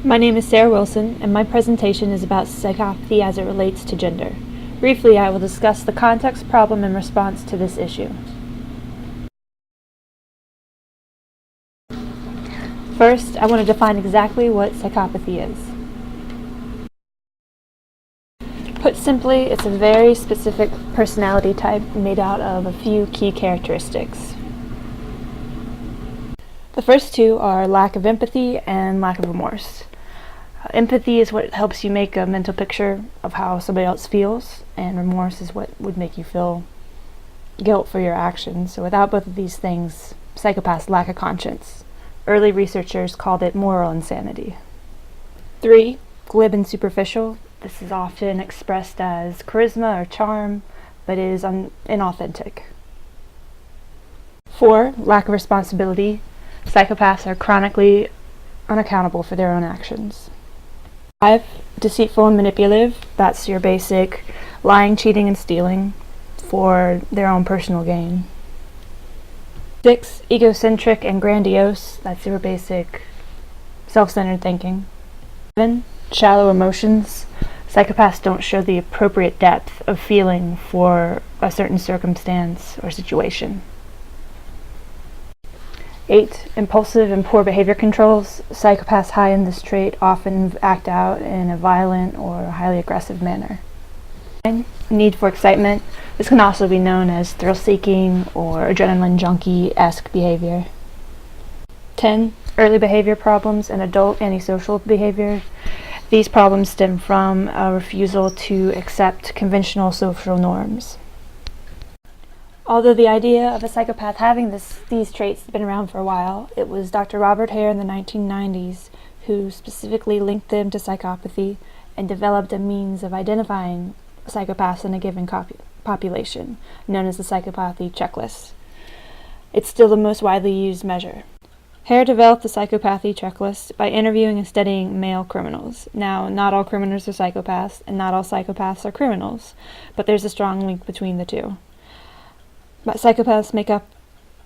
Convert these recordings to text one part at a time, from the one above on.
My name is Sarah Wilson, and my presentation is about psychopathy as it relates to gender. Briefly, I will discuss the context, problem, and response to this issue. First, I want to define exactly what psychopathy is. Put simply, it's a very specific personality type made out of a few key characteristics. The first two are lack of empathy and lack of remorse. Empathy is what helps you make a mental picture of how somebody else feels, and remorse is what would make you feel guilt for your actions. So without both of these things, psychopaths lack a conscience. Early researchers called it moral insanity. 3. Glib and superficial. This is often expressed as charisma or charm, but is inauthentic. 4. Lack of responsibility. Psychopaths are chronically unaccountable for their own actions. 5. Deceitful and manipulative. That's your basic lying, cheating, and stealing for their own personal gain. 6. Egocentric and grandiose. That's your basic self-centered thinking. 7. Shallow emotions. Psychopaths don't show the appropriate depth of feeling for a certain circumstance or situation. 8. Impulsive and poor behavior controls. Psychopaths high in this trait often act out in a violent or highly aggressive manner. 9. Need for excitement. This can also be known as thrill-seeking or adrenaline junkie-esque behavior. 10. Early behavior problems and adult antisocial behavior. These problems stem from a refusal to accept conventional social norms. Although the idea of a psychopath having these traits has been around for a while, it was Dr. Robert Hare in the 1990s who specifically linked them to psychopathy and developed a means of identifying psychopaths in a given population, known as the psychopathy checklist. It's still the most widely used measure. Hare developed the psychopathy checklist by interviewing and studying male criminals. Now, not all criminals are psychopaths, and not all psychopaths are criminals, but there's a strong link between the two. But psychopaths make up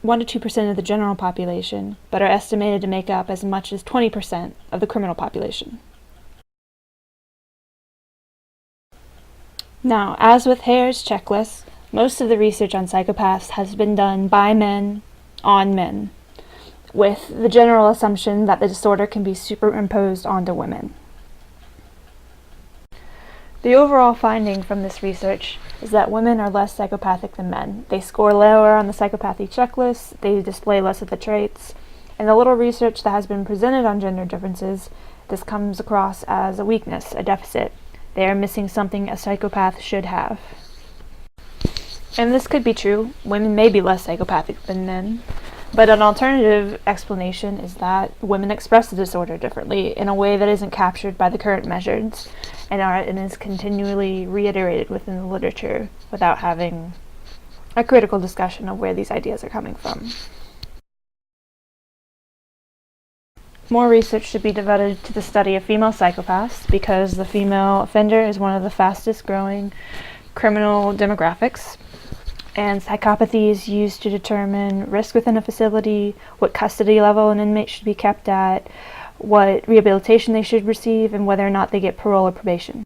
1 to 2% of the general population, but are estimated to make up as much as 20% of the criminal population. Now, as with Hare's checklist, most of the research on psychopaths has been done by men on men, with the general assumption that the disorder can be superimposed onto women. The overall finding from this research is that women are less psychopathic than men. They score lower on the psychopathy checklist, they display less of the traits, and the little research that has been presented on gender differences, this comes across as a weakness, a deficit. They are missing something a psychopath should have. And this could be true. Women may be less psychopathic than men, but an alternative explanation is that women express the disorder differently in a way that isn't captured by the current measures and is continually reiterated within the literature without having a critical discussion of where these ideas are coming from. More research should be devoted to the study of female psychopaths because the female offender is one of the fastest growing criminal demographics. And psychopathy is used to determine risk within a facility, what custody level an inmate should be kept at, what rehabilitation they should receive, and whether or not they get parole or probation.